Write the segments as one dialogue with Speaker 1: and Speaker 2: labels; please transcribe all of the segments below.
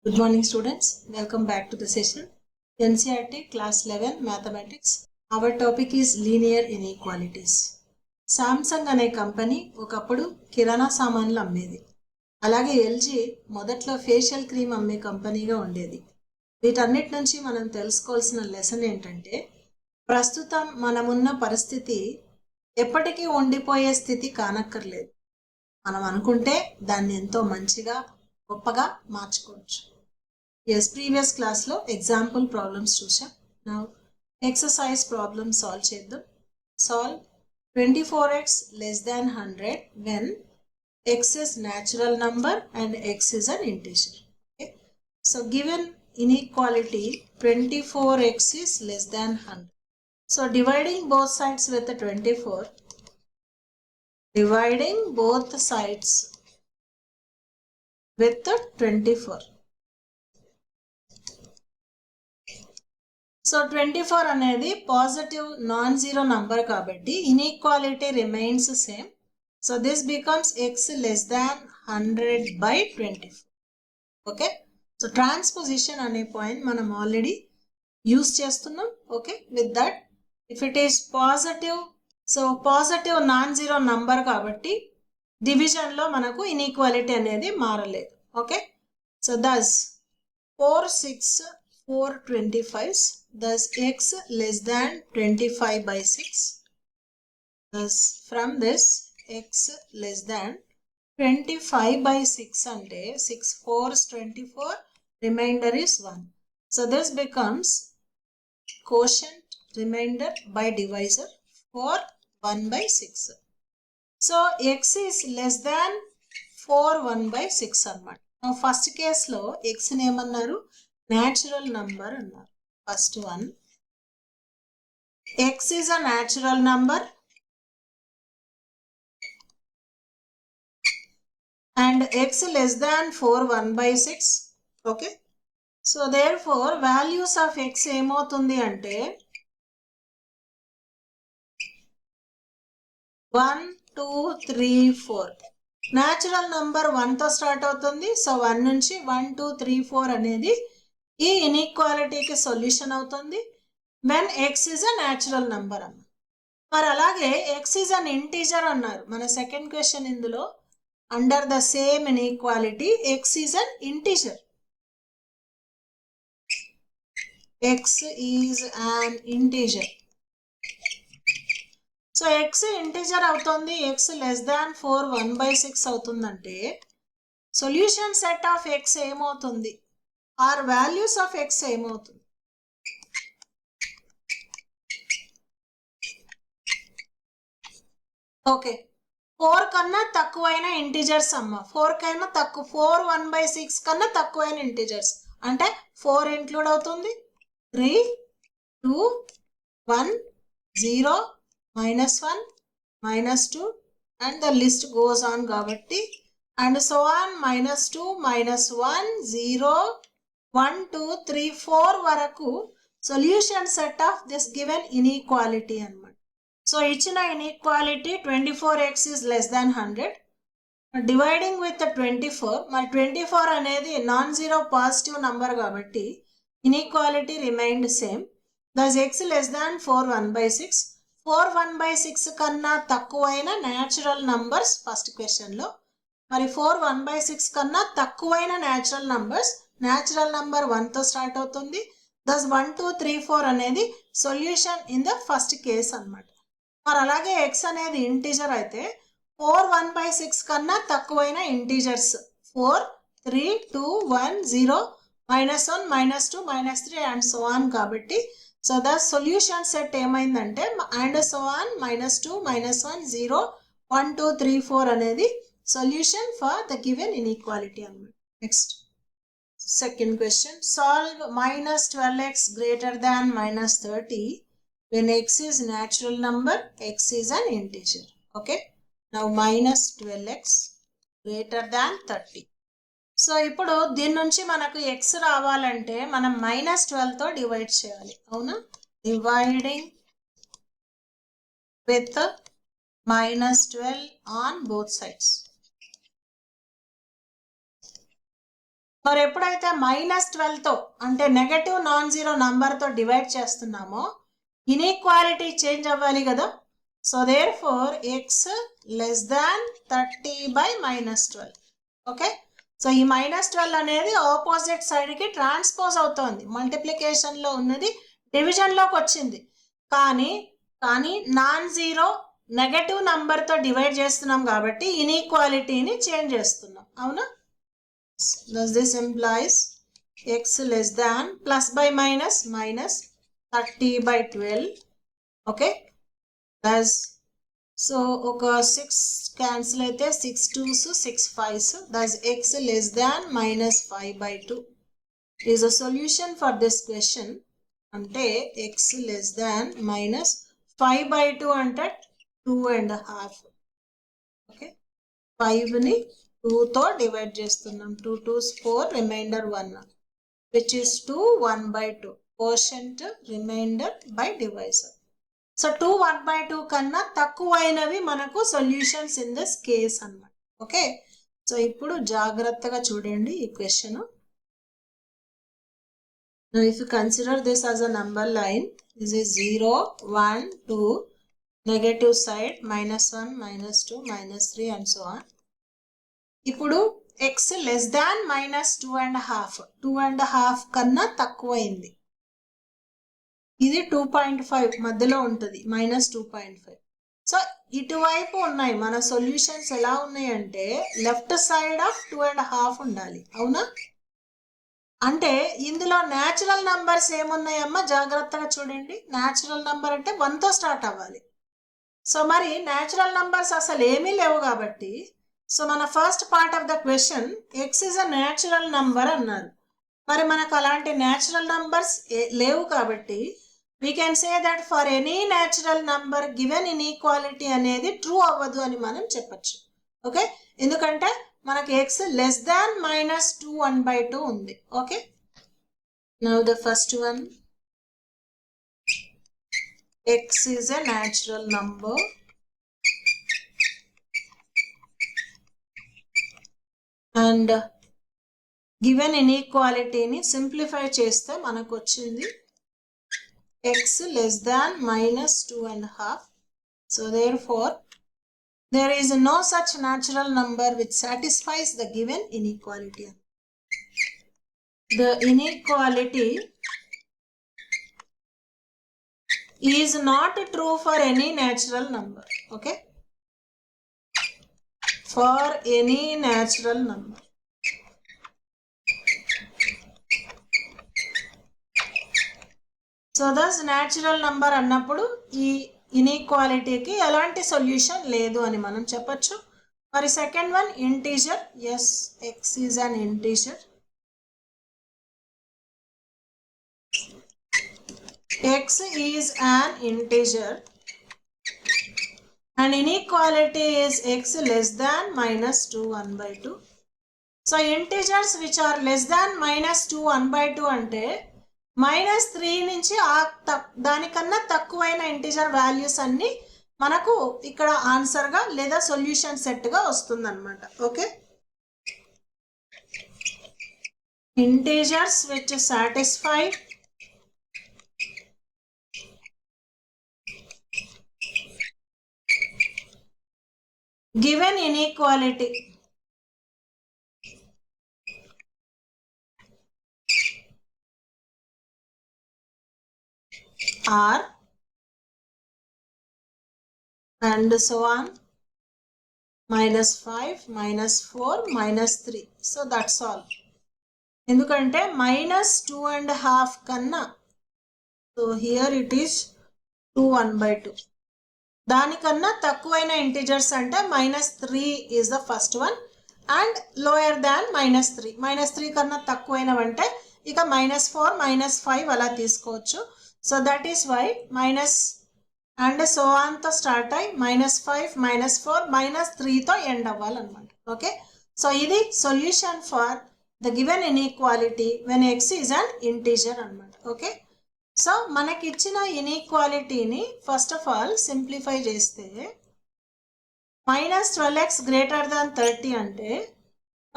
Speaker 1: Good morning students, welcome back to the session. NCERT class 11 mathematics. Our topic is linear inequalities. Samsung అనే company ఒకప్పుడు కిరాణా సామాన్లు అమ్మేది. అలాగే LG మొదట్లో facial cream అమ్మే కంపెనీగా ఉండేది. వీటన్నిటి నుంచి మనం తెలుసుకోవాల్సిన లెసన్ ఏంటంటే ప్రస్తుతం మనమున్న పరిస్థితి ఎప్పటికీ ఉండిపోయే స్థితి కానక్కర్లేదు. మనం అనుకుంటే దాన్ని ఎంతో మంచిగా గొప్పగా మార్చుకోవచ్చు. Yes, previous class lo example problems chusam. Now exercise problem solve cheddam. Solve 24x less than 100 when x is natural number and x is an integer. Okay. So given inequality 24x is less than 100. So dividing both sides with the 24. Dividing both sides with the 24. So 24 అనేది positive non zero number కాబట్టి inequality remains same. So this becomes x less than 100/24. Okay, so transposition అనే point మనం already use చేస్తున్నాం. Okay, with that if it is positive, so positive non zero number కాబట్టి డివిజన్లో మనకు inequality అనేది మారలేదు. Okay, so thus 4 6 4 25s, thus x less than 25/6. Thus from this x less than 25/6 ante 6 4s 24, remainder is 1. So this becomes quotient remainder by divisor for 1/6. So x is less than 4 1/6 అన్నమాట. Now first case లో x ని ఏమన్నారు, natural number అన్నారు. First one, x is a natural number and x less than 4 1/6. Okay, so therefore values of x ఏమవుతుంది అంటే 1 2 3 4. natural number 1 తో start అవుతుంది. So 1 నుంచి 1 2 3 4 అనేది ఈ ఇన్ఈక్వాలిటీకి సొల్యూషన్ అవుతుంది when x is a natural number అన్న. మరి అలాగే x is an integer అన్నారు మన సెకండ్ క్వశ్చన్. ఇందులో under the same inequality x is an integer. x is an integer. So x integer అవుతుంది, x లెస్ దాన్ 4 1/6 అవుతుందంటే సొల్యూషన్ సెట్ ఆఫ్ x ఏమవుతుంది, are values of x ఏమవుతుంది. Okay, 4 కన్నా తక్కువైన integers అమ్మ, 4 కన్నా తక్కువ 4 1/6 కన్నా తక్కువైన ఇంటీజర్స్ అంటే 4 ఇంక్లూడ్ అవుతుంది, 3 2 1 0 -1 -2 and the list goes on కాబట్టి and so on -2 -1 0 1 2 3 4 వరకు solution set of this given inequality అన్నమాట. సో ఇచ్చిన inequality 24x is less than 100 dividing with 24. మరి 24 అనేది నాన్ జీరో పాజిటివ్ నంబర్ కాబట్టి ఇన్ఈక్వాలిటీ రిమైన్డ్ సేమ్. దస్ x less than 4 1/6. 4 1/6 కన్నా తక్కువైన natural numbers first క్వశ్చన్లో. మరి 4 1/6 కన్నా తక్కువైన న్యాచురల్ నంబర్స్, న్యాచురల్ నంబర్ 1తో స్టార్ట్ అవుతుంది. దస్ 1 2 3 4 అనేది solution in the first case అన్నమాట. మరి అలాగే x అనేది ఇంటీజర్ అయితే 4 1/6 కన్నా తక్కువైన ఇంటీజర్స్ 4 3 2 1 0 -1 -2 -3 అండ్ సో ఆన్ కాబట్టి సో ద సొల్యూషన్ సెట్ ఏమైందంటే అండ్ సో ఆన్ -2 -1 0 1 2 3 4 అనేది solution for the given inequality అన్నమాట. Next second question, solve -12x greater than -30 when x is natural number, x is an integer. Okay, now -12x greater than 30. So ఇప్పుడు దీని నుంచి మనకు x రావాలంటే మనం -12తో divide చేయాలి, అవునా. Dividing with -12 on both sides. మరి ఎప్పుడైతే -12తో అంటే నెగటివ్ నాన్ జీరో నంబర్తో డివైడ్ చేస్తున్నామో ఇన్ఈక్వాలిటీ చేంజ్ అవ్వాలి కదా. So there four x less than 30/-12. Okay, so ఈ -12 అనేది ఆపోజిట్ సైడ్కి ట్రాన్స్పోజ్ అవుతోంది. మల్టిప్లికేషన్లో ఉన్నది డివిజన్లోకి వచ్చింది, కానీ నాన్ జీరో నెగటివ్ నంబర్తో డివైడ్ చేస్తున్నాం కాబట్టి ఇన్ఈక్వాలిటీని చేంజ్ చేస్తున్నాం. అవునా? Thus this implies x less than plus by minus 30/12. Okay, thus so ఒక 6 cancel అయితే 6 2s 6 5s, thus x less than -5/2 is a solution for this question. అంటే x less than -5/2 అంటే 2.5. Okay, 5ని 2తో డివైడ్ చేస్తున్నాం. 2 2s 4, remainder 1, which is 2 1/2. Quotient remainder by divisor. So 2 1/2 కన్నా తక్కువైనవి మనకు సొల్యూషన్స్ ఇన్ దిస్ కేస్ అన్నమాట. ఓకే, సో ఇప్పుడు జాగ్రత్తగా చూడండి ఈ question. If you consider this as a number line, this is 0 1 2, negative side -1 -2 -3 and so on. ఇప్పుడు x less than -2.5, 2.5 కన్నా తక్కువైంది. ఇది 2.5 మధ్యలో ఉంటుంది, -2.5. సో ఇటువైపు ఉన్నాయి మన సొల్యూషన్స్. ఎలా ఉన్నాయంటే లెఫ్ట్ సైడ్ ఆఫ్ 2.5 ఉండాలి. అవునా? అంటే ఇందులో న్యాచురల్ నంబర్స్ ఏమున్నాయమ్మా? జాగ్రత్తగా చూడండి. న్యాచురల్ నంబర్ అంటే 1తో స్టార్ట్ అవ్వాలి. సో మరి న్యాచురల్ నంబర్స్ అసలు ఏమీ లేవు కాబట్టి, సో మన first part of the question x is a natural number అన్నారు. మరి మనకు అలాంటి న్యాచురల్ నంబర్స్ లేవు కాబట్టి we can say that for any natural number given inequality అనేది ట్రూ అవ్వదు అని మనం చెప్పచ్చు. ఓకే, ఎందుకంటే మనకి x లెస్ దాన్ -2 1/2 ఉంది. Okay, now the first one, x is a natural number and given inequalityని సింప్లిఫై చేస్తే మనకు వచ్చింది x less than -2.5. So therefore there is no such natural number which satisfies the given inequality. The inequality is not true for any natural number. Okay, for any natural number. So thus natural number అన్నప్పుడు ఈ ఇన్ఈక్వాలిటీకి ఎలాంటి solution లేదు అని మనం చెప్పచ్చు. మరి second one integer. Yes, x is an integer. X is an integer and inequality is x less than -2 1/2. So integers which are less than -2 1/2 అంటే -3 నుంచి దానికన్నా తక్కువైన ఇంటిజర్ వాల్యూస్ అన్ని మనకు ఇక్కడ ఆన్సర్గా లేదా సొల్యూషన్ సెట్గా వస్తుంది అనమాట. Okay, integers which satisfy given inequality are and so on -5 -4 -3. So that's all. ఎందుకంటే -2.5 కన్నా, సో హియర్ ఇట్ ఈస్ 2 1/2, దానికన్నా తక్కువైన ఇంటిజర్స్ అంటే -3 is the first one and lower than -3. -3 కన్నా తక్కువైనవంటే ఇక -4 -5 అలా తీసుకోవచ్చు. So that is why minus and so ఆన్తో స్టార్ట్ అయ్యి -5 -4 -3తో ఎండ్ అవ్వాలన్నమాట. ఓకే, సో ఇది solution for the given inequality when x is an integer అనమాట. ఓకే, సో మనకి ఇచ్చిన ఇన్ఈక్వాలిటీని ఫస్ట్ ఆఫ్ ఆల్ సింప్లిఫై చేస్తే -12x greater than 30 అంటే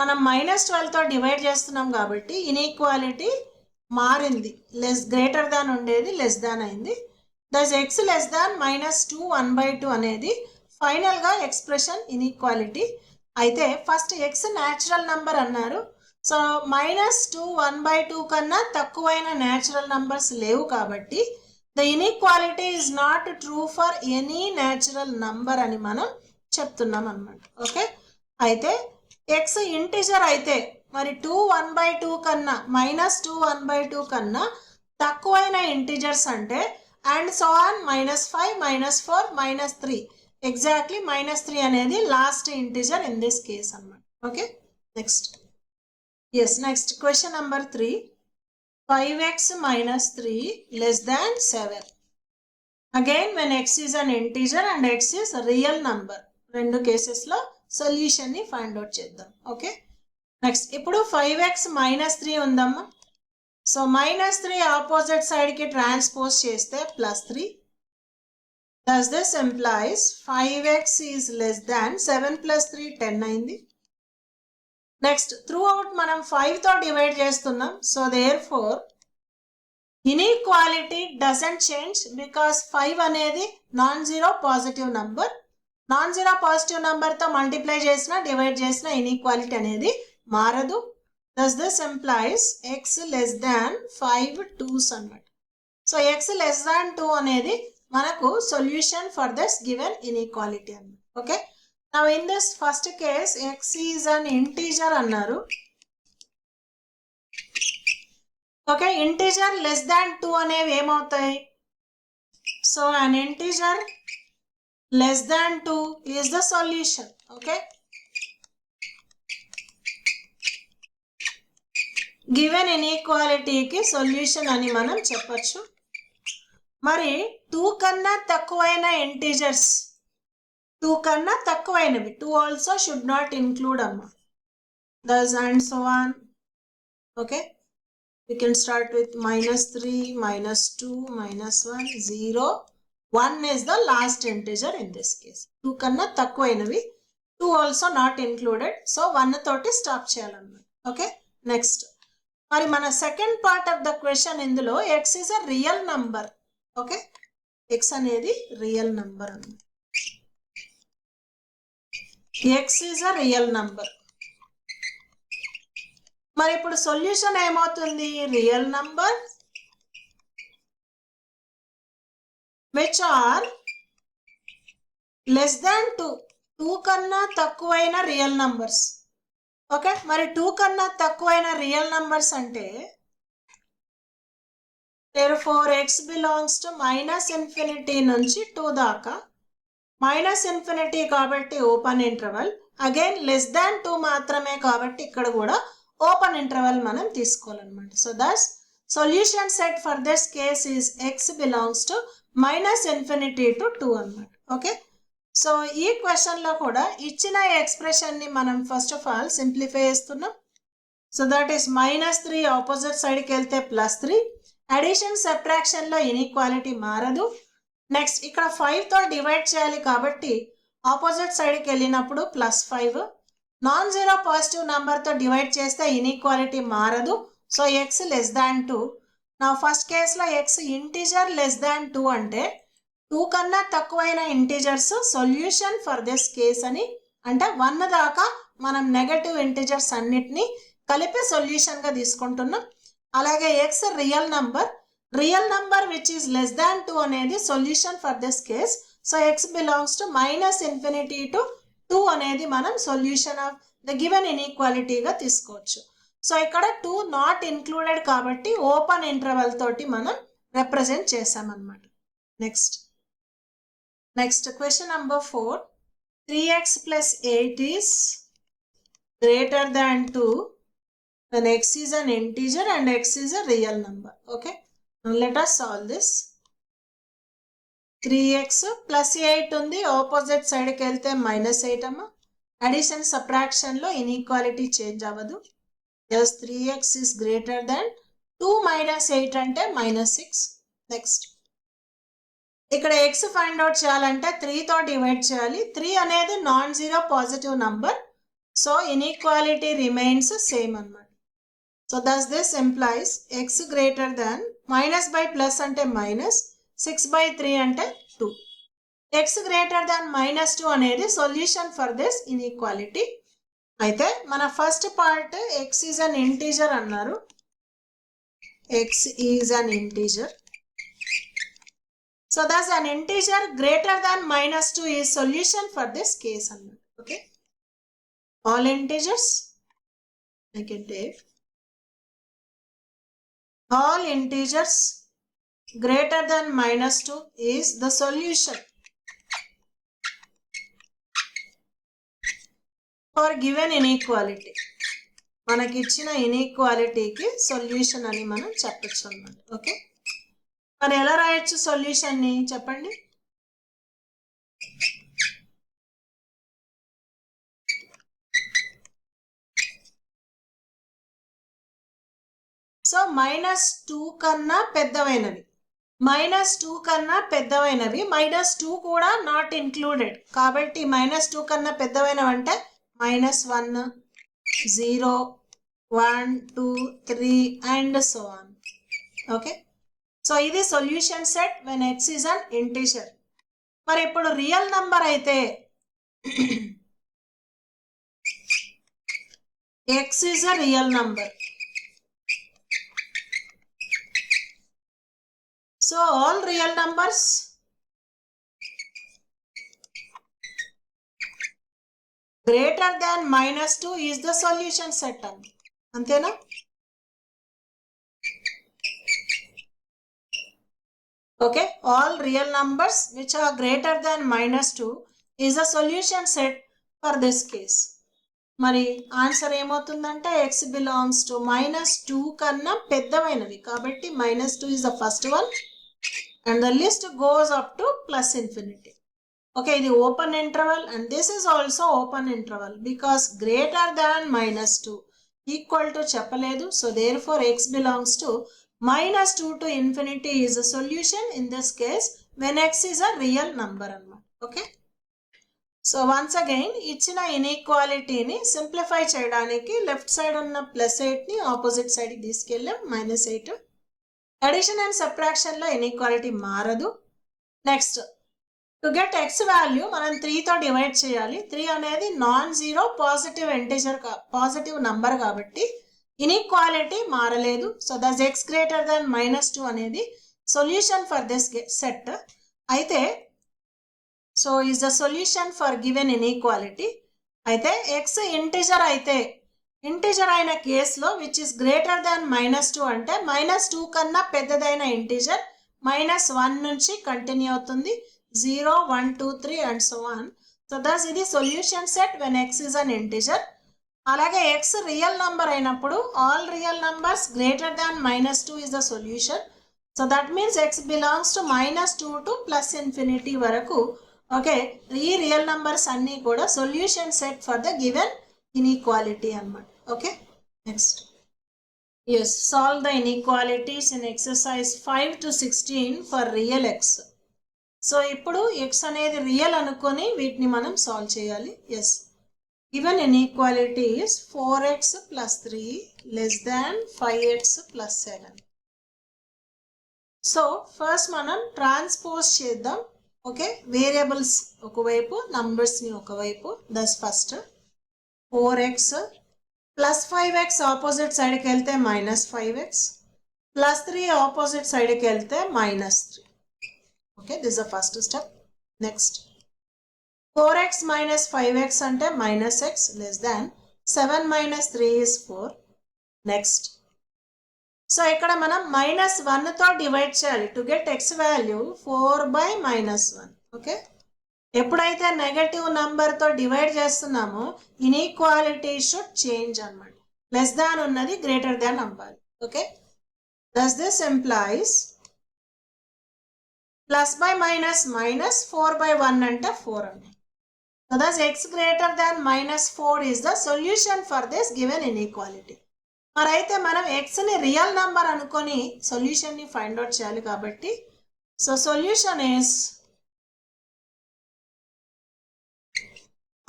Speaker 1: మనం -12తో డివైడ్ చేస్తున్నాం కాబట్టి ఇన్ఈక్వాలిటీ మారింది, గ్రేటర్ దాన్ ఉండేది లెస్ దాన్ అయింది. దస్ x లెస్ దాన్ -2 1/2 అనేది ఫైనల్గా ఎక్స్ప్రెషన్ ఇన్ఈక్వాలిటీ. అయితే ఫస్ట్ x న్యాచురల్ నంబర్ అన్నారు. సో -2 1/2 కన్నా తక్కువైన న్యాచురల్ నంబర్స్ లేవు కాబట్టి the inequality is not true for any natural number అని మనం చెప్తున్నాం అన్నమాట. ఓకే, అయితే x ఇంటిజర్ అయితే మరి 2 1/2 కన్నా -2 1/2 కన్నా తక్కువైన ఇంటిజర్స్ అంటే అండ్ సో ఆన్ -5 -4 -3 ఎగ్జాక్ట్లీ -3 అనేది last integer in this case అన్నమాట. Okay, next next question number 3. 5x - 3 less than 7. Again when x is an integer and x is a real number. రెండు కేసెస్లో సొల్యూషన్ని ఫైండ్ అవుట్ చేద్దాం. Okay, next ఇప్పుడు 5x - 3 ఉందమ్మా. So -3 opposite సైడ్కి transpose చేస్తే +3. Thus this implies 5x is less than 7 + 3 10 అయింది. Next throughout మనం 5తో డివైడ్ చేస్తున్నాం. So therefore inequality doesn't change because 5 అనేది non zero positive number. Non zero positive నంబర్తో మల్టిప్లై చేసినా డివైడ్ చేసినా ఇన్ఈక్వాలిటీ అనేది మారదు. Thus this implies x less than 5 2s అన్నమాట. సో x లెస్ దాన్ 2 అనేది మనకు solution for this given inequality అన్నమాట. Okay, now in this first case x is an integer అన్నారు. ఓకే, ఇంటీజర్ లెస్ దాన్ 2 అనేవి ఏమవుతాయి? So an integer less than 2 is the solution. Okay, given inequality కి solution అని మనం చెప్పొచ్చు. మరి 2 కన్నా తక్కువైన ఇంటీజర్స్, 2 కన్నా తక్కువైనవి 2 ఆల్సో షుడ్ నాట్ ఇంక్లూడ్ అమ్మా. thus and so on. Okay, we can start with -3 -2 -1 0 1 is the last integer in this case. 2 కన్నా తక్కువైనవి 2 also not included. సో 1 తోటి స్టాప్ చేయాలన్నమాట. ఓకే, నెక్స్ట్ మరి మన second part of the question ఇందులో x is a real number. Okay, x అనేది real number అన్నమాట. x is a real number. మరి ఇప్పుడు సొల్యూషన్ ఏమవుతుంది? Real number which are less than 2. 2 కన్నా తక్కువైన రియల్ నంబర్స్. ఓకే, మరి 2 కన్నా తక్కువైన రియల్ నంబర్స్ అంటే therefore x belongs to -∞ నుంచి 2 దాకా. -∞ కాబట్టి open interval, again less than 2 మాత్రమే కాబట్టి ఇక్కడ కూడా ఓపెన్ ఇంటర్వల్ మనం తీసుకోవాలన్నమాట. So thus solution set for this case is x belongs to -∞ to 2 అన్నమాట. ఓకే, సో ఈ క్వశ్చన్లో కూడా ఇచ్చిన ఎక్స్ప్రెషన్ని మనం ఫస్ట్ ఆఫ్ ఆల్ సింప్లిఫై చేస్తున్నాం. సో దట్ ఈస్ -3 ఆపోజిట్ సైడ్కి వెళ్తే +3. అడిషన్ సబ్ట్రాక్షన్లో ఇన్ఈక్వాలిటీ మారదు. నెక్స్ట్ ఇక్కడ 5తో డివైడ్ చేయాలి కాబట్టి ఆపోజిట్ సైడ్కి వెళ్ళినప్పుడు +5. నాన్ జీరో పాజిటివ్ నెంబర్తో డివైడ్ చేస్తే ఇన్ఈక్వాలిటీ మారదు. So x less than 2. నా ఫస్ట్ కేసులో x ఇంటీజర్ లెస్ దాన్ 2 అంటే 2 కన్నా తక్కువైన integers solution for this case అని, అంటే 1 దాకా మనం నెగటివ్ ఇంటీజర్స్ అన్నిటినీ కలిపి సొల్యూషన్గా తీసుకుంటున్నాం. అలాగే x real number which is less than 2 అనేది solution for this case. So x belongs to -∞ to 2 అనేది మనం సొల్యూషన్ ఆఫ్ ద గివెన్ ఇన్ఈక్వాలిటీగా తీసుకోవచ్చు. సో ఇక్కడ 2 నాట్ ఇంక్లూడెడ్ కాబట్టి ఓపెన్ ఇంటర్వల్ తోటి మనం రిప్రజెంట్ చేసామన్నమాట. Next question number 4. 3x + 8 is greater than 2 when x is an integer and x is a real number. Okay, now let us solve this. 3x + 8 ఉంది, opposite సైడ్కి వెళ్తే -8 అమ్మా. Addition సబ్ట్రాక్షన్లో inequality change అవ్వదు. Thus 3x is greater than 2 - 8 అంటే -6. Next ఇక్కడ x find out చేయాలంటే 3తో divide చేయాలి. 3 అనేది non zero positive number. So inequality remains same అన్నమాట. So thus this implies x greater than minus by plus అంటే minus 6/3 అంటే 2. X greater than -2 అనేది solution for this inequality. అయితే మన first part x is an integer అన్నారు. X is an integer. So thus an integer greater than -2 is solution for this case అన్నమాట. Okay, all integers I can take all integers greater than -2 is the solution for given inequality. మనకి ఇచ్చిన ఇన్ఈక్వాలిటీకి solution అని మనం చెప్పొచ్చు అన్నమాట. Okay, మరి ఎలా రాయొచ్చు సొల్యూషన్ ని చెప్పండి. సో -2 కన్నా పెద్దవైనవి, -2 కన్నా పెద్దవైనవి, -2 కూడా నాట్ ఇంక్లూడెడ్ కాబట్టి -2 కన్నా పెద్దవైనవి అంటే -1, 0, 1, 2, 3 and so on. Okay, so ఇది solution set when x is an integer. మరి ఇప్పుడు రియల్ నంబర్ అయితే x is a real number. So all real numbers greater than -2 is the solution set అండి, అంతేనా? Okay, all real numbers which are greater than -2 is a solution set for this case. మరి answer ఏమవుతుందంటే x belongs to -2 కన్నా పెద్దవైనవి కాబట్టి -2 is the first one and the list goes up to +infinity. Okay, ఇది open interval and this is also open interval because greater than -2 equal to చెప్పలేదు. So therefore x belongs to -2 to infinity is a solution in this case when x is a real number అన్నమాట. Okay, so once again ఇచ్చిన ఇన్ఈక్వాలిటీని simplify చేయడానికి left side ఉన్న +8ని opposite సైడ్కి తీసుకెళ్ళాం -8. Addition and సబ్ట్రాక్షన్లో inequality మారదు. Next to get X value మనం 3తో divide చేయాలి. 3 అనేది non zero positive integer, positive number కాబట్టి ఇన్ఈక్వాలిటీ మారలేదు. So thus X greater than -2 అనేది సొల్యూషన్ ఫర్ దిస్ సెట్. అయితే so is the solution for given inequality. అయితే X integer అయితే, integer అయిన కేసులో విచ్ ఇస్ గ్రేటర్ దాన్ -2 అంటే -2 కన్నా పెద్దదైన ఇంటీజర్ -1 నుంచి కంటిన్యూ అవుతుంది, 0, 1, 2, 3 and so on. So thus ఇది solution set when x is an integer. అలాగే ఎక్స్ రియల్ నంబర్ అయినప్పుడు all real numbers greater than -2 is the solution. So that means x belongs to -2 to +infinity వరకు. Okay, ఈ real numbers అన్నీ కూడా solution set for the given inequality అన్నమాట. Okay, next S solve the inequalities in exercise 5 to 16 for real x. సో ఇప్పుడు X అనేది real అనుకొని వీటిని మనం సాల్వ్ చేయాలి. Yes, given inequality is 4x plus 3 less than 5x plus 7. So first మనం transpose చేద్దాం. ఓకే, వేరియబుల్స్ ఒకవైపు నంబర్స్ని ఒకవైపు. దస్ first 4x plus 5x opposite సైడ్కి వెళ్తే -5x ప్లస్ 3 ఆపోజిట్ సైడ్కి వెళ్తే -3. Okay, this the first step. Next 4x minus 5x అంటే -x less than 7 minus 3 is 4. Next so ఇక్కడ మనం -1తో డివైడ్ చేయాలి to get x value 4/-1. Okay, ఎప్పుడైతే నెగటివ్ నంబర్తో డివైడ్ చేస్తున్నామో ఇన్ఈక్వాలిటీ షుడ్ చేంజ్ అన్నమాట. లెస్ దాన్ ఉన్నది గ్రేటర్ దాన్ అవ్వాలి. ఓకే, దస్ దిస్ ఎంప్లాయిస్ +/- 4/1 అంటే 4 అన్నమాట. So thus x greater than -4 is the solution for this given inequality. మరి అయితే మనం xని రియల్ నంబర్ అనుకొని సొల్యూషన్ని ఫైండ్ అవుట్ చేయాలి కాబట్టి so solution is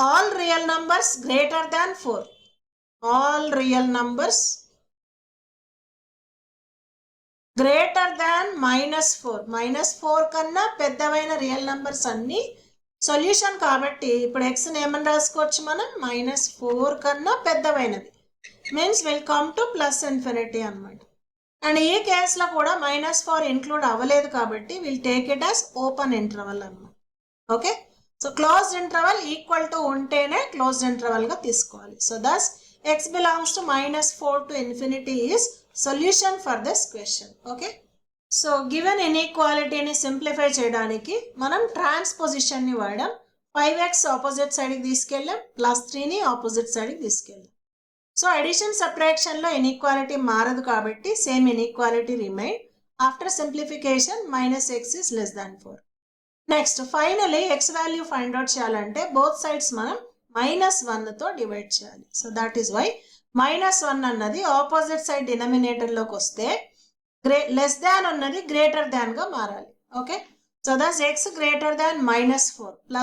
Speaker 1: all real numbers greater than 4. All real numbers greater than -4. -4 కన్నా పెద్దవైన రియల్ నంబర్స్ అన్ని solution కాబట్టి ఇప్పుడు ఎక్స్ని ఏమని రాసుకోవచ్చు మనం -4 కన్నా పెద్దవైనవి మీన్స్ విల్ కమ్ టు +∞ అనమాట. అండ్ ఈ కేసులో కూడా -4 ఇంక్లూడ్ అవ్వలేదు కాబట్టి will take it as open interval అనమాట. Okay, so closed interval equal to ఉంటేనే క్లోజ్డ్ ఇంటర్వల్గా తీసుకోవాలి. So thus x belongs to -4 to infinity is solution for this question. Okay, so given ఇన్ఈక్వాలిటీని సింప్లిఫై చేయడానికి మనం ట్రాన్స్పోజిషన్ని వాడాం. 5x ఆపోజిట్ సైడ్కి తీసుకెళ్ళాం, +3ని opposite సైడ్కి తీసుకెళ్ళాం. సో అడిషన్ సబ్ట్రాక్షన్లో ఇన్ఈక్వాలిటీ మారదు కాబట్టి same inequality remain. After simplification -x is less than 4. Next finally x value find out చేయాలంటే బోత్ సైడ్స్ మనం -1తో డివైడ్ చేయాలి. సో దట్ ఈస్ వై -1 అన్నది ఆపోజిట్ సైడ్ డినామినేటర్లోకి వస్తే లెస్ దాన్ ఉన్నది గ్రేటర్ దాన్గా మారాలి. Okay, so thus x greater than -4 +/-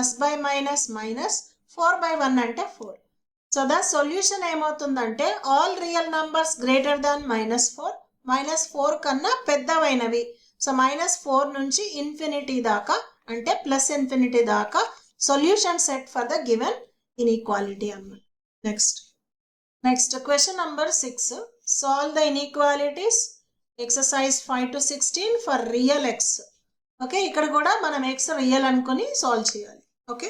Speaker 1: అంటే 4. So the solution ఏమవుతుందంటే all real numbers greater దాన్ -4, -4 కన్నా పెద్దవైనవి. సో -4 నుంచి ఇన్ఫినిటీ దాకా అంటే +∞ దాకా solution set for the given inequality అన్నమాట. Next question number 6. Solve the inequalities exercise 5 to 16 for real x. Okay, ఇక్కడ కూడా మనం x రియల్ అనుకొని సాల్వ్ చేయాలి. ఓకే,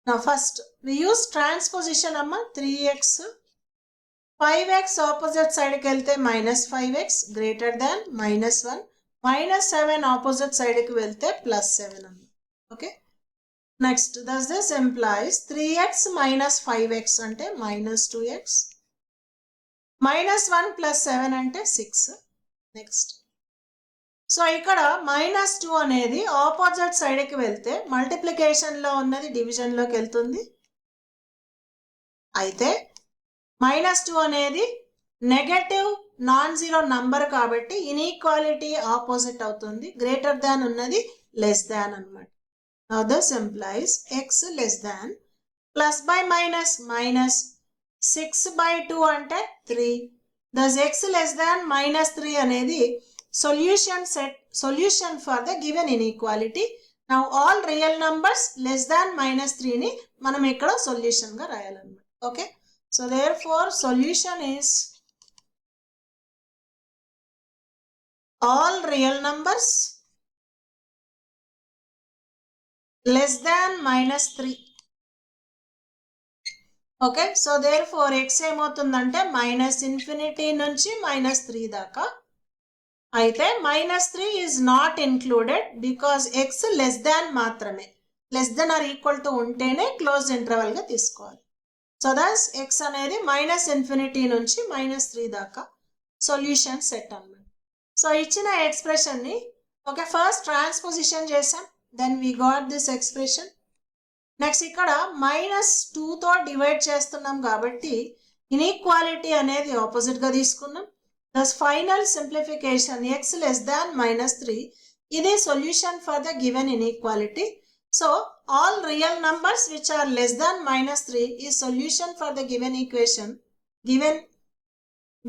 Speaker 1: నా ఫస్ట్ వి యూస్ ట్రాన్స్పోజిషన్ అమ్మ. 3x 5x ఆపోజిట్ సైడ్కి వెళ్తే -5x గ్రేటర్ దాన్ -1, -7 ఆపోజిట్ సైడ్కి వెళ్తే +7 అమ్మ. Okay, next thus this implies 3x - 5x అంటే -2x, -1 + 7 అంటే 6. నెక్స్ట్ సో ఇక్కడ -2 అనేది ఆపోజిట్ సైడ్కి వెళ్తే మల్టిప్లికేషన్లో ఉన్నది డివిజన్లోకి వెళ్తుంది. అయితే -2 అనేది నెగటివ్ నాన్ జీరో నంబర్ కాబట్టి ఇన్ఈక్వాలిటీ ఆపోజిట్ అవుతుంది. గ్రేటర్ దాన్ ఉన్నది లెస్ దాన్ అనమాట. Now this implies x less than +/- -6/2 అంటే 3. Thus x less than -3 అనేది solution for the given inequality. Now all real numbers less than -3ని మనం ఇక్కడ solution గా రాయాలన్నమాట. Okay, so therefore solution is all real numbers less than -3. Okay, so therefore x ఏమవుతుందంటే -∞ నుంచి -3 దాకా. అయితే -3 is not included because x less than మాత్రమే. Less than or equal to ఉంటేనే క్లోజ్ ఇంటర్వల్గా తీసుకోవాలి. సో దస్ x అనేది -∞ నుంచి -3 దాకా సొల్యూషన్ సెట్ అన్నమాట. సో ఇచ్చిన ఎక్స్ప్రెషన్ని ఓకే ఫస్ట్ ట్రాన్స్పోజిషన్ చేసాం, then we got this expression. Next ఇక్కడ -2తో డివైడ్ చేస్తున్నాం కాబట్టి ఇన్ఈక్వాలిటీ అనేది ఆపోజిట్గా తీసుకున్నాం. Thus final simplification x less than -3 is a solution for the given inequality. So all real numbers which are less than -3 is solution for the given equation,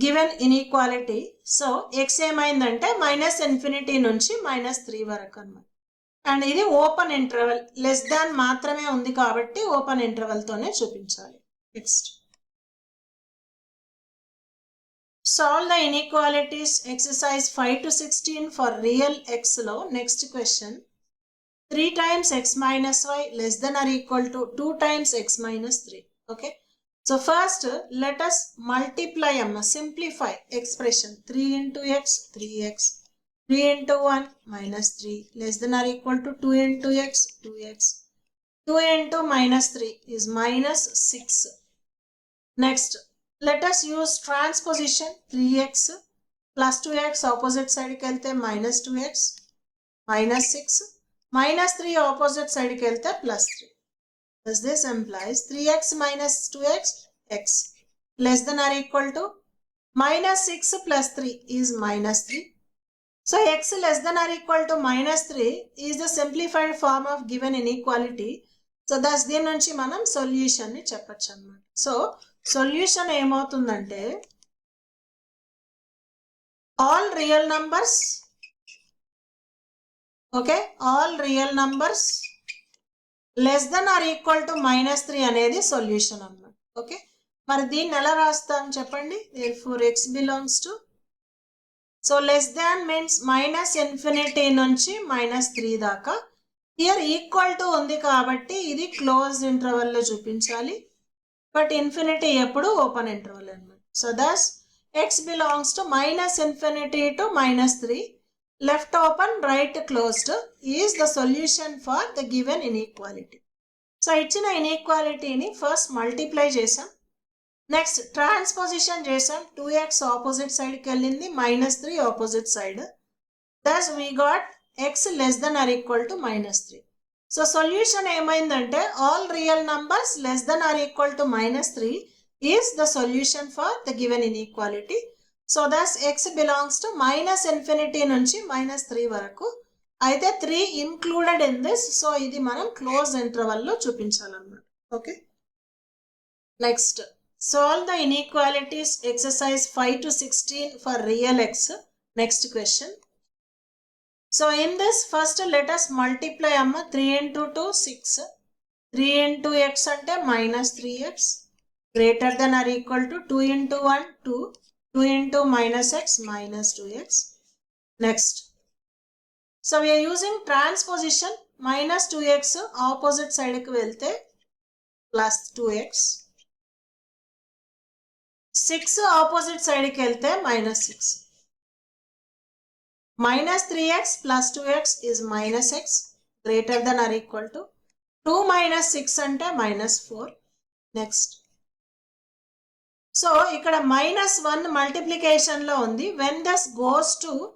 Speaker 1: given inequality. So x ఏమైందంటే -∞ నుంచి -3 వరకు అన్నమాట. And ఇది open interval, less than మాత్రమే ఉంది కాబట్టి open ఇంటర్వల్తోనే చూపించాలి. Next solve the inequalities exercise 5 to 16 for real x లో next question 3 times x minus y less than or equal to 2 times x minus 3. Okay, so first let us multiply simplify expression 3 into x 3x, 3 into 1 -3 less than or equal to 2 into x 2x, 2 into -3 is -6. Next let us use transposition 3x plus 2x opposite side ki velte -2x -6 -3 opposite side ki velte +3. Thus this implies 3x minus 2x x less than or equal to -6 plus 3 is -3. So x less than or equal to -3 is the simplified form of given inequality. So దీని నుంచి మనం సొల్యూషన్ని చెప్పచ్చు అన్నమాట. So solution ఏమవుతుందంటే all real numbers, okay, all real numbers less than or equal to -3 అనేది solution అన్నమాట. Okay, మరి దీన్ని ఎలా రాస్తాం చెప్పండి. therefore x belongs to, so less than means -∞ నుంచి -3 దాకా. హియర్ ఈక్వల్ టు ఉంది కాబట్టి ఇది క్లోజ్డ్ ఇంటర్వెల్ లో చూపించాలి, బట్ ఇన్ఫినిటీ ఎప్పుడు ఓపెన్ ఇంటర్వెల్ అన్నమాట. So thus x belongs to -∞ to -3 left open right closed is the solution for the given inequality. So ఇచ్చిన ఇన్ఈక్వాలిటీని ఫస్ట్ మల్టిప్లై చేసాం, నెక్స్ట్ ట్రాన్స్పోజిషన్ చేసాం. 2x ఆపోజిట్ సైడ్కి వెళ్ళింది, -3 opposite side. Thus we got x less than or equal to -3. So solution ఏమైందంటే all real numbers less than or equal to -3 is the solution for the given inequality. So thus x belongs to -∞ నుంచి -3 వరకు. అయితే 3 included in this, so ఇది మనం close interval లో చూపించాలన్నమాట. Okay, next solve the inequalities exercise 5 to 16 for real x. Next question. So in this first let us multiply amma 3 into 2 6, 3 into x ante -3x greater than or equal to 2 into 1 2, 2 into -x -2x. Next, so we are using transposition. -2x opposite side ki velte plus 2x, 6 opposite సైడ్కి వెళ్తే -6, -3x plus 2x is -x greater than or equal to 2 minus 6 అంటే -4. Next, so ఇక్కడ -1 multiplication లో ఉంది. When thus goes to,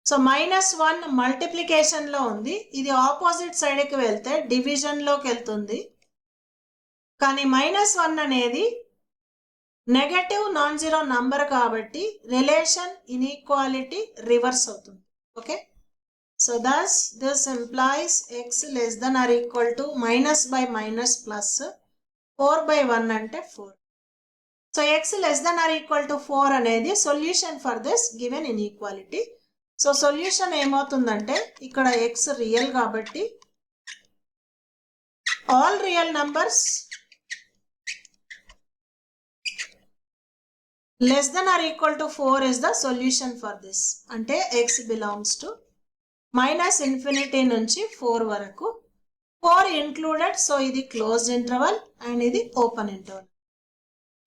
Speaker 1: so -1 multiplication లో ఉంది, ఇది opposite సైడ్కి వెళ్తే డివిజన్ లోకి వెళ్తుంది. కానీ -1 అనేది నెగటివ్ నాన్ జీరో నంబర్ కాబట్టి రిలేషన్ ఇన్ఈక్వాలిటీ రివర్స్ అవుతుంది. Okay, so thus this implies x less than or equal to -by- plus 4/1 అంటే 4. So x less than or equal to 4 అనేది solution for this given inequality. So solution ఏమవుతుందంటే ఇక్కడ x రియల్ కాబట్టి all real numbers less than or equal to 4 is the solution for this. అంటే x belongs to -∞ నుంచి 4 వరకు, 4 included, so ఇది closed interval and ఇది ఓపెన్ ఇంటర్వల్.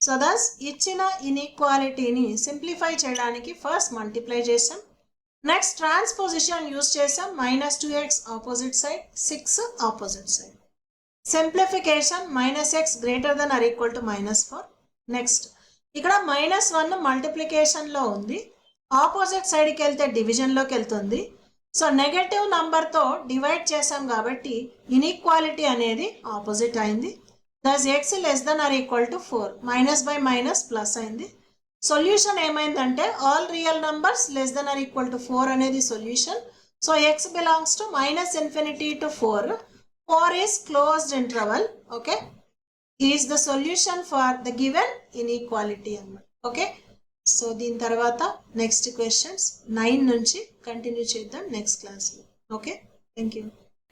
Speaker 1: సో దస్ ఇచ్చిన ఇన్ఈక్వాలిటీని సింప్లిఫై చేయడానికి ఫస్ట్ మల్టిప్లై చేసాం, నెక్స్ట్ ట్రాన్స్పోజిషన్ యూజ్ చేసాం. -2x opposite side, 6 opposite side. Simplification -x greater than or equal to -4. Next, ఇక్కడ -1 మల్టిప్లికేషన్ లో ఉంది, ఆపోజిట్ సైడ్కి వెళ్తే డివిజన్ లోకి వెళ్తుంది. సో నెగటివ్ నంబర్ తో డివైడ్ చేసాం కాబట్టి ఇన్ఈక్వాలిటీ అనేది ఆపోజిట్ అయింది. Thus x less than or equal to 4, -by- plus అయింది. సొల్యూషన్ ఏమైందంటే all real numbers less than or equal to 4 అనేది solution. So x belongs to -∞ to 4, 4 is closed interval. Okay, is the solution for the given inequality అన్నమాట. Okay, so దీని తర్వాత next questions 9 నుంచి continue చేద్దాం next క్లాస్లో. Okay, thank you.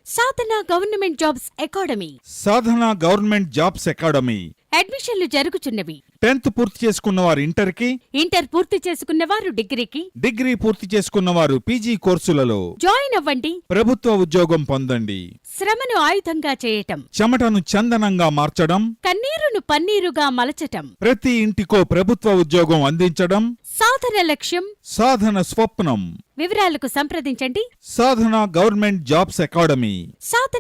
Speaker 2: Sadhana government jobs academy.
Speaker 3: Sadhana government jobs academy
Speaker 2: అడ్మిషన్లు జరుగుచున్నవి.
Speaker 3: 10th పూర్తి చేసుకున్నవారు ఇంటర్కి,
Speaker 2: inter పూర్తి చేసుకున్నవారు డిగ్రీకి,
Speaker 3: డిగ్రీ పూర్తి చేసుకున్నవారు పీజీ కోర్సులలో
Speaker 2: జాయిన్ అవ్వండి.
Speaker 3: ప్రభుత్వ ఉద్యోగం పొందండి.
Speaker 2: శ్రమను ఆయుధంగా చేయటం,
Speaker 3: చెమటను చందనంగా మార్చడం,
Speaker 2: కన్నీరును పన్నీరుగా మలచటం,
Speaker 3: ప్రతి ఇంటికో ప్రభుత్వ ఉద్యోగం అందించడం
Speaker 2: సాధన లక్ష్యం,
Speaker 3: సాధన స్వప్నం.
Speaker 2: వివరాలకు సంప్రదించండి
Speaker 3: సాధన గవర్నమెంట్ జాబ్స్ అకాడమీ.
Speaker 2: సాధన